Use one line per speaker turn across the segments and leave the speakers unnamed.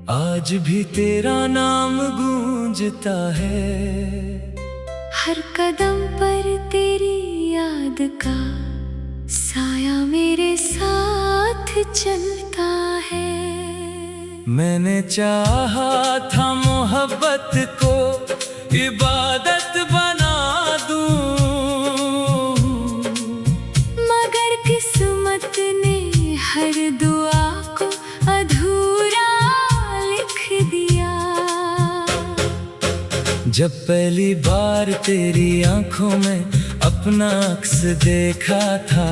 आज भी तेरा नाम गूंजता है,
हर कदम पर तेरी याद का साया मेरे साथ चलता है।
मैंने चाहा था मोहब्बत को इबादत बना दूं,
मगर किस्मत ने हर दुआ को अधूरा लिख दिया।
जब पहली बार तेरी आंखों में अपना अक्स देखा था,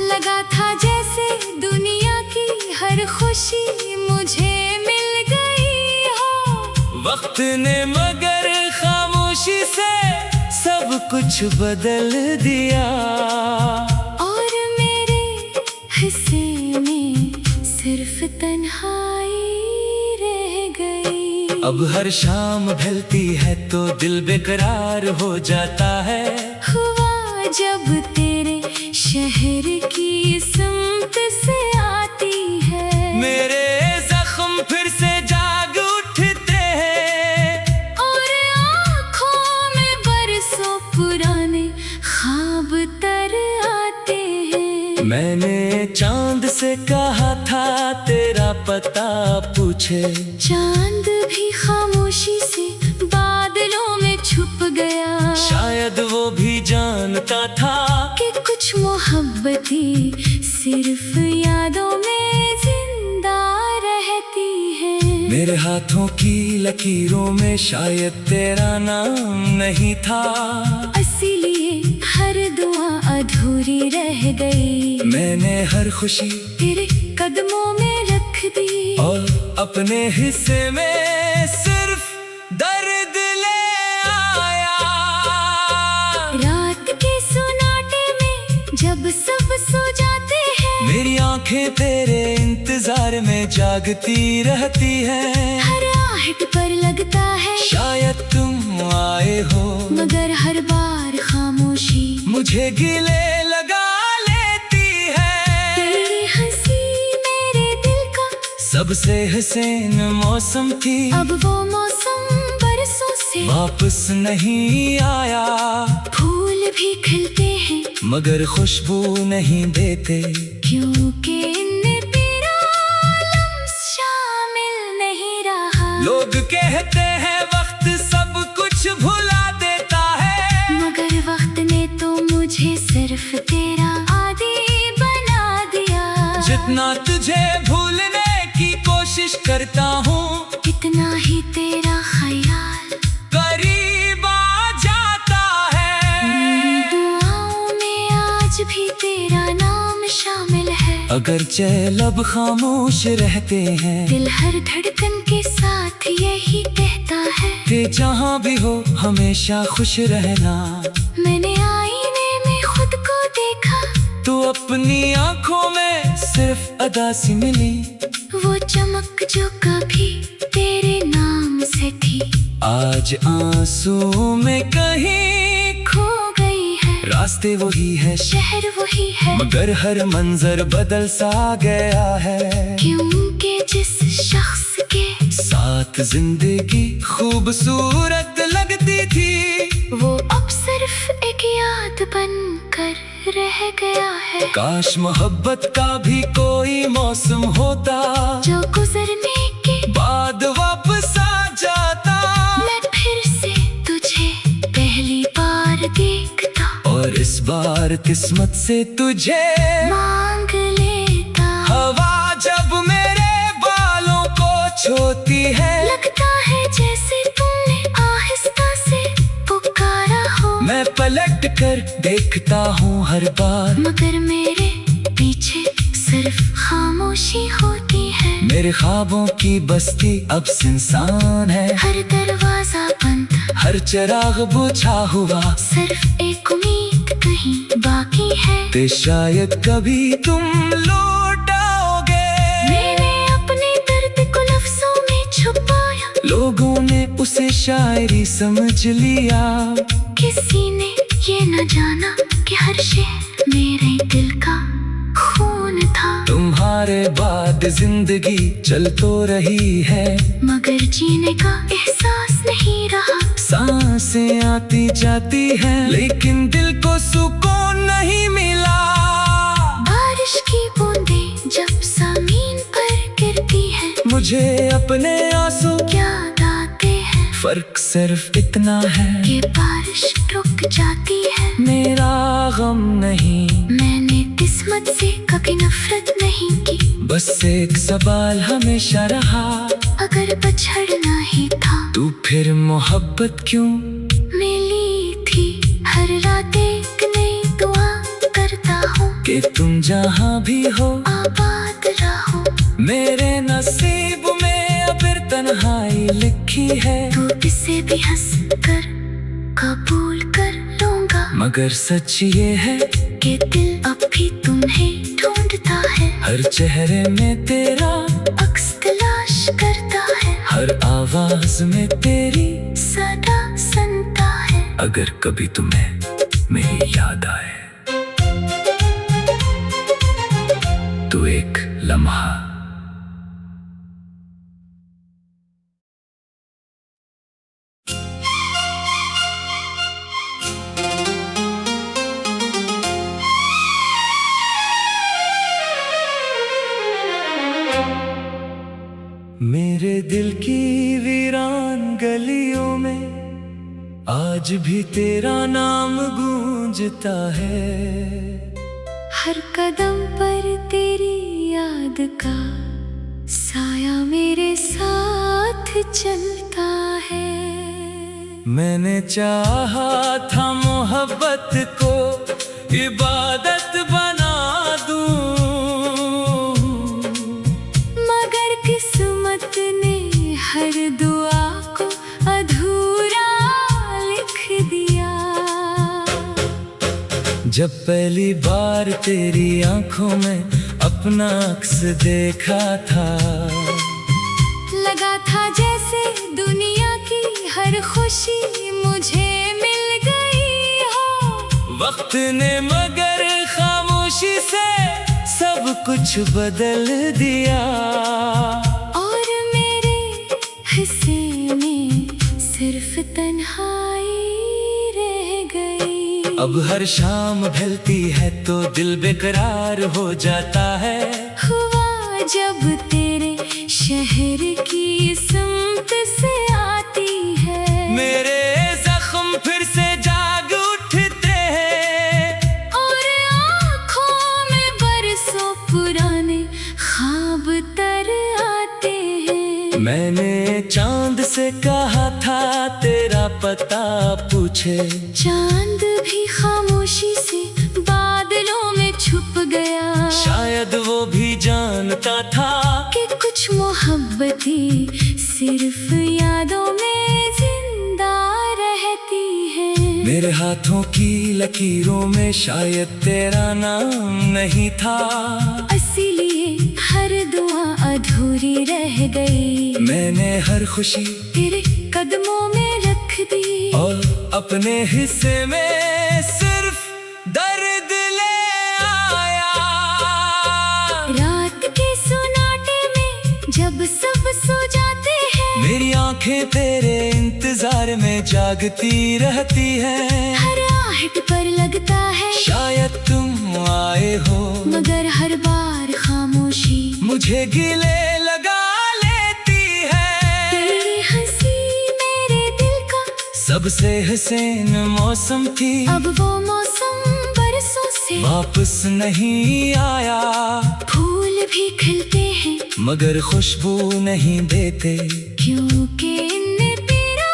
लगा था जैसे दुनिया की हर खुशी मुझे मिल गई हो।
वक्त ने मगर खामोशी से सब कुछ बदल दिया,
और मेरे हिस्से में सिर्फ तन्हाई रह गई।
अब हर शाम ढलती है तो दिल बेकरार हो जाता है।
हुआ जब तेरे शहर की समत से आती है,
मेरे जख्म फिर से जाग उठते हैं,
और आँखों में बरसों पुराने ख्वाब तर आते हैं।
मैंने चांद से कहा था तेरा पता पूछे,
चांद भी खामोशी से बादलों में छुप गया।
शायद वो भी जानता था
कि कुछ मोहब्बतें सिर्फ यादों में जिंदा रहती हैं।
मेरे हाथों की लकीरों में शायद तेरा नाम नहीं था,
इसीलिए हर दुआ अधूरी रह गई।
मैंने हर खुशी
तेरे कदमों में रख दी,
और अपने हिस्से में सिर्फ दर्द ले आया।
रात के सुनाटे में जब सब सो जाते हैं,
मेरी आंखें तेरे इंतजार में जागती रहती हैं।
हर आहट पर लगता है
शायद तुम आए हो,
मगर हर बार खामोशी
मुझे गिले लगा लेती है।
तेरी हंसी मेरे दिल का
सबसे हसीन मौसम थी,
अब वो मौसम बरसों से
वापस नहीं आया।
फूल भी खिलते हैं
मगर खुशबू नहीं देते,
क्योंकि इनमें तेरा लम्स शामिल नहीं रहा।
लोग कहते हैं वक्त सब कुछ भुला देता है,
मगर वक्त ने तो मुझे सिर्फ तेरा आदी बना दिया।
जितना तुझे भूलने की कोशिश करता हूँ,
इतना ही तेरा ख्याल
करीब आ जाता है।
मेरी दुआओं में आज भी तेरा नाम शामिल है।
अगरचे लब खामोश रहते हैं,
दिल हर धड़कन के साथ यही कहता है
कि जहाँ भी हो हमेशा खुश रहना।
मैंने आईने में खुद को देखा,
तो अपनी आंखों में सिर्फ अदा सी मिली,
वो चमक जो कभी तेरे नाम से थी
आज आंसू में कहीं
खो गई है।
रास्ते वही है,
शहर वही है,
मगर हर मंजर बदल सा गया है।
क्योंकि जिस शख्स के
साथ जिंदगी खूबसूरत लगती थी,
वो अब सिर्फ एक याद बनकर रह गया है।
काश मोहब्बत का भी कोई मौसम होता,
जो गुजरने के
बाद वापस आ जाता।
मैं फिर से तुझे पहली बार देखता,
और इस बार किस्मत से तुझे
मांग लेता।
हवा जब मेरे बालों को छूती है,
लगता है जैसे तुमने आहिस्ता से पुकारा हो।
मैं पलट कर देखता हूँ हर बार,
मगर मेरे पीछे सिर्फ खामोशी होती है।
मेरे ख्वाबों की बस्ती अब सुनसान है,
हर दरवाजा बंद,
हर चिराग बुझा हुआ,
सिर्फ एक उम्मीद कहीं बाकी है
ते शायद कभी तुम लौट आओगे।
मैंने अपने दर्द को लफ्जों में छुपाया,
लोगों ने उसे शायरी समझ लिया,
किसी ने ये न जाना कि हर शेर मेरे दिल का खून था।
तुम्हारे तुम्हारे बाद जिंदगी चल तो रही है,
मगर जीने का एहसास नहीं रहा।
सांसें आती जाती हैं लेकिन दिल को सुकून नहीं मिला।
बारिश की बूंदें जब जमीन पर गिरती हैं,
मुझे अपने आंसू
याद आते हैं।
फर्क सिर्फ इतना है
कि बारिश रुक जाती है।
मेरा गम नहीं,
मैंने किस्मत से कभी नफरत नहीं की।
बस एक सवाल हमेशा रहा,
अगर बछड़ना ही था
तू फिर मोहब्बत क्यों
मिली थी। हर रात एक नई दुआ करता हूँ
कि तुम जहाँ भी हो
आबाद रहो।
मेरे नसीब में अब तन्हाई लिखी है,
तो इसे भी हंस कर कबूल कर लूंगा।
मगर सच ये है
कि दिल अब भी तुम्हें ढूंढता है।
हर चेहरे में तेरा
अक्स तलाश करता है।
हर आवाज में तेरी
सदा सुनता है।
अगर कभी तुम्हें मेरी याद आए तो एक लम्हा मेरे दिल की वीरान गलियों में आज भी तेरा नाम गूंजता है।
हर कदम पर तेरी याद का साया मेरे साथ चलता है।
मैंने चाहा था मोहब्बत को इबादत बना दूं,
मगर किस्मत ने हर दुआ को अधूरा लिख दिया।
जब पहली बार तेरी आंखों में अपना अक्स देखा था,
लगा था जैसे दुनिया की हर खुशी मुझे मिल गई हो।
वक्त ने मगर खामोशी से सब कुछ बदल दिया,
और मेरे हिस्से में सिर्फ तन्हाई रह गई।
अब हर शाम ढलती है तो दिल बेकरार हो जाता है।
हुआ जब तेरे शहर की समत से आती है,
मेरे जख्म फिर से जाग उठते हैं,
और आँखों में बरसों पुराने ख्वाब तर आते हैं।
मैंने चांद से कहा था तेरा पता पूछे,
चांद भी खामोशी से बादलों में छुप गया।
शायद वो भी जानता था
कि कुछ मोहब्बतें सिर्फ यादों में जिंदा रहती है।
मेरे हाथों की लकीरों में शायद तेरा नाम नहीं था,
इसीलिए हर दुआ अधूरी रह गई।
मैंने हर खुशी
तेरे कदमों में रख दी,
और अपने हिस्से में सिर्फ दर्द ले आया।
रात के सुनाटे में जब सब सो जाते हैं,
मेरी आंखें तेरे इंतजार में जागती रहती हैं।
हर आहट पर लगता है
शायद तुम आए हो,
मगर हर बार खामोशी
मुझे गिले लगा लेती है।
तेरी हंसी मेरे दिल का
सबसे हसीन मौसम थी,
अब वो मौसम बरसों से
वापस नहीं आया।
फूल भी खिलते हैं
मगर खुशबू नहीं देते,
क्योंकि इनमें तेरा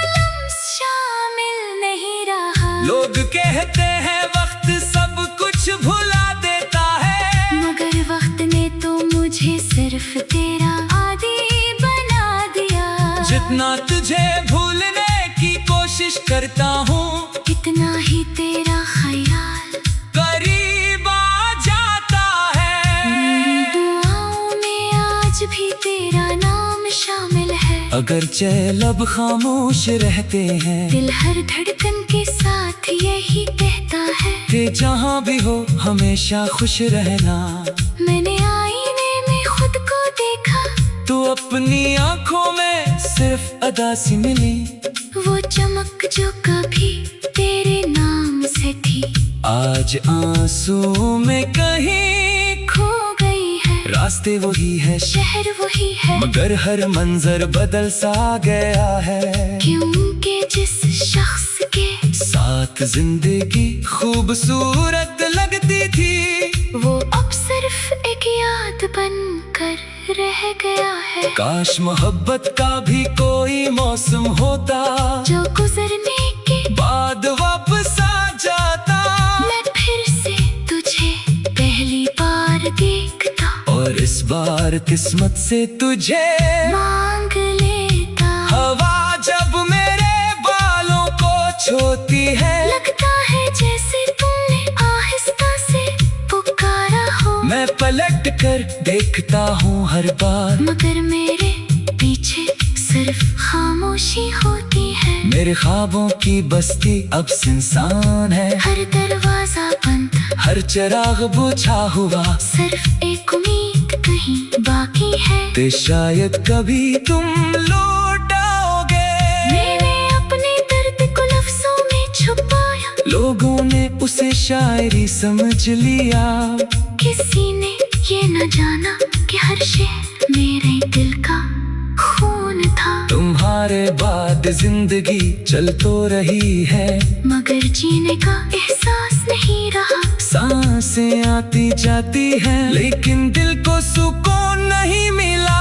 लम्स शामिल नहीं रहा।
लोग कहते हैं वक्त सब कुछ भुला देता है,
मगर वक्त ने तो मुझे सिर्फ तेरा आदी बना दिया।
जितना तुझे भूलने की कोशिश करता हूँ,
इतना ही तेरा ख्याल
करीब आ जाता है।
मेरी दुआओं में आज भी तेरा नाम शामिल है।
अगर लब खामोश रहते हैं,
दिल हर धड़कन के साथ यही कहता है
कि जहाँ भी हो हमेशा खुश रहना।
मैंने आईने
अपनी आंखों में सिर्फ अदा सी मिली,
वो चमक जो कभी तेरे नाम से थी,
आज आंसू में कहीं
खो गई है।
रास्ते वही है,
शहर वही है,
मगर हर मंजर बदल सा गया है।
क्योंकि जिस शख्स के
साथ जिंदगी खूबसूरत लगती थी,
वो अब सिर्फ एक याद बनकर रह गया है।
काश मोहब्बत का भी कोई मौसम होता,
जो गुजरने के
बाद वापस आ जाता।
मैं फिर से तुझे पहली बार देखता,
और इस बार किस्मत से तुझे
मांग लेता।
हवा जब मेरे बालों को छूती है,
लगता है जैसे तुमने आहिस्ता से पुकारा हो।
मैं पलट कर देखता हूँ हर बार,
मगर मेरे पीछे सिर्फ खामोशी होती है।
मेरे ख्वाबों की बस्ती अब सुनसान है,
हर दरवाजा बंद,
हर चिराग बुझा हुआ,
सिर्फ एक उम्मीद कहीं बाकी है।
ते शायद कभी तुम लौट आओगे।
मैंने अपने दर्द को लफ्जों में छुपाया,
लोगों ने उसे शायरी समझ लिया,
किसी ने ये न जाना कि हर शेर मेरे दिल का खून था।
तुम्हारे बाद जिंदगी चल तो रही है,
मगर जीने का एहसास नहीं रहा।
सांसें आती जाती हैं, लेकिन दिल को सुकून नहीं मिला।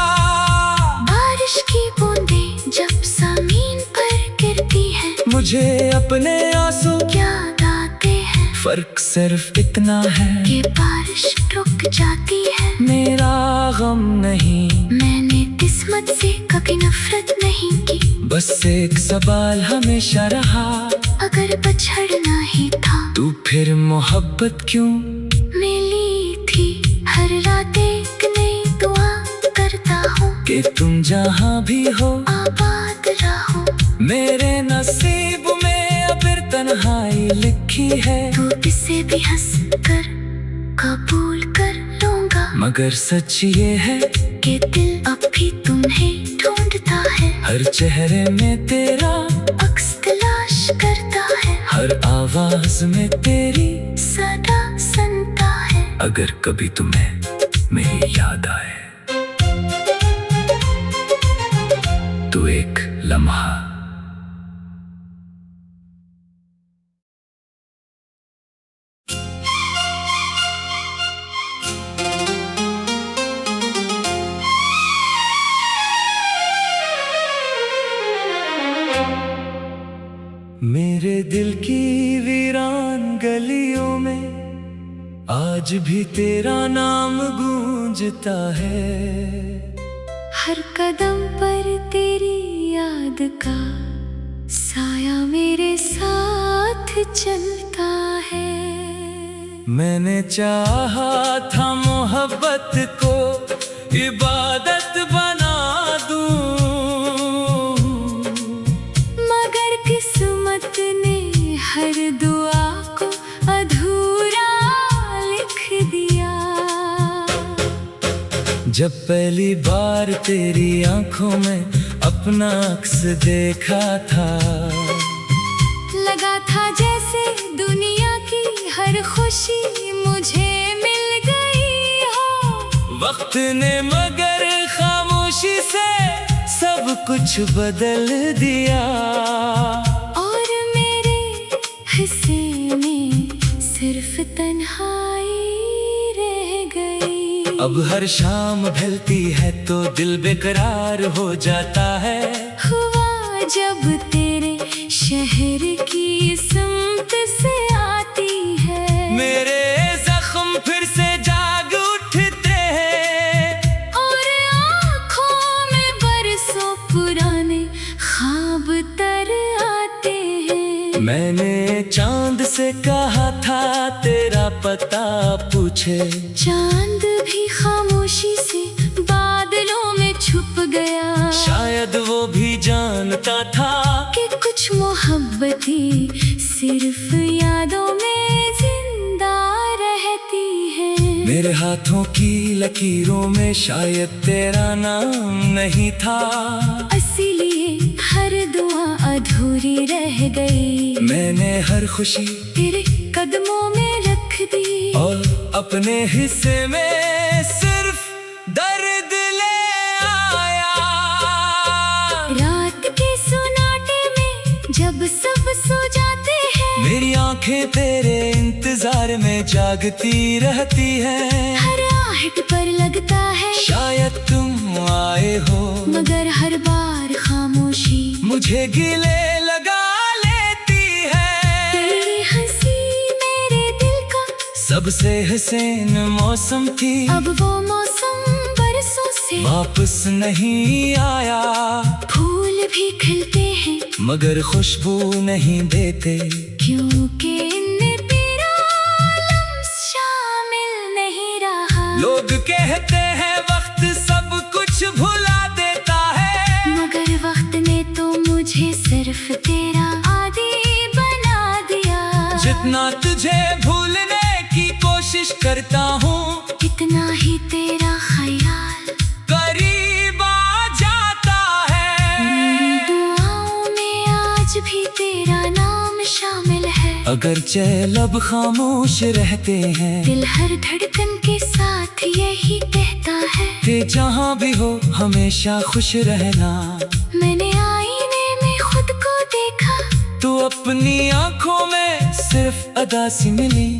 बारिश की बूंदें जब जमीन पर गिरती है,
मुझे अपने आंसू
याद आते हैं।
फर्क सिर्फ इतना है
कि बारिश रुक जाती है।
मेरा गम नहीं,
मैंने किस्मत से कभी नफरत नहीं की,
बस एक सवाल हमेशा रहा,
अगर बछड़ना ही था
तू फिर मोहब्बत क्यों
मिली थी। हर रात एक नई दुआ करता हूँ
कि तुम जहाँ भी हो
आबाद रहो।
मेरे नसीब में अब तन्हाई लिखी है,
तो इसे भी हंस कर कबूल कर लूंगा,
मगर सच ये है
कि दिल अब भी तुम्हें ढूंढता है।
हर चेहरे में तेरा
अक्स तलाश करता है,
हर आवाज में तेरी
सदा सुनता है।
अगर कभी तुम्हें मेरी याद आए तो एक लम्हा मेरे दिल की वीरान गलियों में आज भी तेरा नाम गूंजता है।
हर कदम पर तेरी याद का साया मेरे साथ चलता है।
मैंने चाहा था मोहब्बत को इबादत बना दूं,
मगर किस्मत ने हर दुआ को अधूरा लिख दिया।
जब पहली बार तेरी आंखों में अपना अक्स देखा था,
लगा था जैसे दुनिया की हर खुशी मुझे मिल गई हो।
वक्त ने मगर खामोशी से सब कुछ बदल दिया,
और मेरे हिस्से में सिर्फ तन्हाई रह गई।
अब हर शाम ढलती है तो दिल बेकरार हो जाता है।
हुआ जब तेरे शहर की समत से आती है,
मेरे जख्म फिर से जाग उठते हैं,
और आँखों में बरसों पुराने ख्वाब तर आते हैं।
मैंने चांद से कहा था तेरा पता पूछे,
चांद भी खामोशी से बादलों में छुप गया।
शायद वो भी जानता था
कि कुछ मोहब्बतें सिर्फ यादों में जिंदा रहती हैं।
मेरे हाथों की लकीरों में शायद तेरा नाम नहीं था,
इसीलिए हर दुआ अधूरी रह गई।
मैंने हर खुशी
तेरे कदमों में रख दी,
और अपने हिस्से में सिर्फ दर्द ले आया।
रात के सुनाटे में जब सब सो जाते हैं,
मेरी आंखें तेरे इंतजार में जागती रहती हैं।
हर आहट पर लगता है
शायद तुम आए हो,
मगर हर बार खामोशी
मुझे गिले लगा लेती है।
तेरी हंसी मेरे दिल का
सबसे हसीन मौसम थी,
अब वो मौसम बरसों से
वापस नहीं आया।
फूल भी खिलते हैं
मगर खुशबू नहीं देते,
क्योंकि इनमें तेरा लम्स शामिल नहीं रहा।
लोग कहते हैं वक्त सब कुछ भुला देता है,
मगर वक्त ने तो मुझे सिर्फ तेरा आदी बना दिया।
जितना तुझे भूलने की कोशिश करता हूँ,
इतना ही तेरा ख्याल
करीब आ जाता है।
मेरी दुआओं में आज भी तेरा नाम शामिल है।
अगर लब खामोश रहते हैं,
दिल हर धड़कन के साथ यही कहता है
कि जहाँ भी हो हमेशा खुश रहना।
मैंने आईने में खुद को देखा,
तू अपनी आंखों में सिर्फ अदा सी मिली,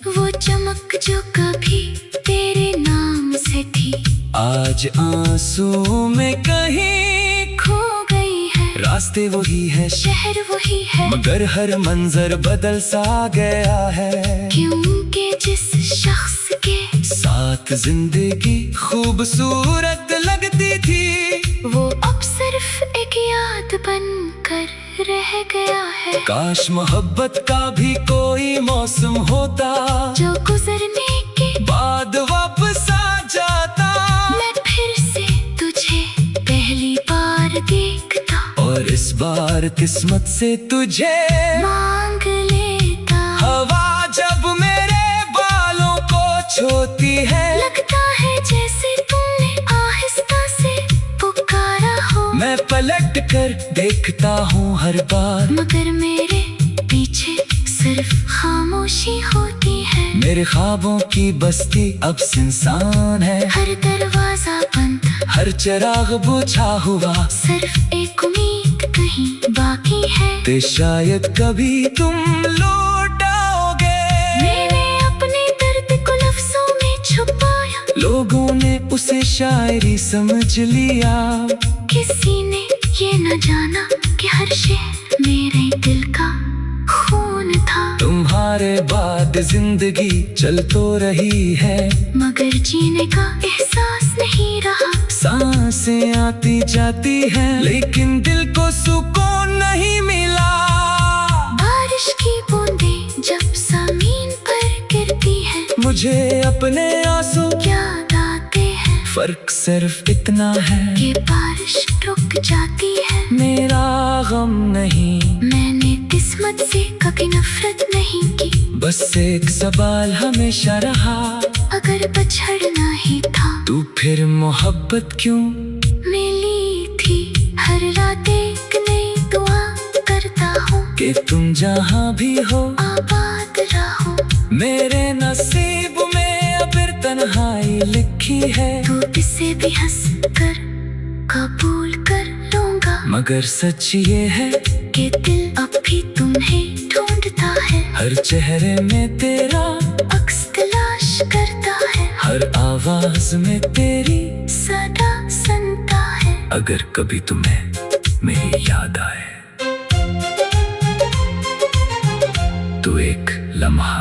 वो चमक जो कभी तेरे नाम से थी,
आज आंसू में कहीं
खो गई है।
रास्ते वही है,
शहर वही है,
मगर हर मंजर बदल सा गया है।
क्योंकि जिस शख्स के
साथ जिंदगी खूबसूरत लगती थी,
वो अब सिर्फ एक याद बन कर रह गया है।
काश मोहब्बत का भी कोई मौसम होता,
जो गुजरने के
बाद वापस आ जाता।
मैं फिर से तुझे पहली बार देखता,
और इस बार किस्मत से तुझे
मांग लेता।
हवा जब मेरे बालों को छूती है,
लगता है जैसे तुमने आहिस्ता से पुकारा हो।
मैं पलट कर देखता हूँ हर बार,
मगर मेरे पीछे सिर्फ खामोशी होती है।
मेरे ख्वाबों की बस्ती अब सुनसान है,
हर दरवाजा बंद,
हर चिराग बुझा हुआ,
सिर्फ एक उम्मीद कहीं बाकी है।
ते शायद कभी तुम लौट आओगे।
मैंने अपने दर्द को लफ्जों में छुपाया,
लोगों ने उसे शायरी समझ लिया,
किसी ने ये न जाना कि हर शेर मेरे दिल का खून था।
तुम्हारे बाद जिंदगी चल तो रही है,
मगर जीने का एहसास नहीं रहा।
सांसें आती जाती हैं, लेकिन दिल को सुकून नहीं मिला।
बारिश की बूंदें जब जमीन पर गिरती हैं,
मुझे अपने आंसू
याद आते हैं
फर्क सिर्फ इतना है
कि बारिश रुक जाती है।
मेरा गम नहीं,
मैंने किस्मत से कभी नफरत नहीं की,
बस एक सवाल हमेशा रहा,
अगर बछड़ना ही था
तू फिर मोहब्बत क्यों
मिली थी। हर रात एक नई दुआ करता हूँ
कि तुम जहाँ भी हो
आबाद रहो।
मेरे नसीब में अब तन्हाई लिखी है,
तो इसे भी हंस कर कबूल कर लूंगा,
मगर सच ये है
कि दिल अब भी तुम्हें ढूंढता है।
हर चेहरे में तेरा
अक्स तलाश करता है,
हर आवाज में तेरी
सदा सुनता है।
अगर कभी तुम्हें मेरी याद आए तो एक लम्हा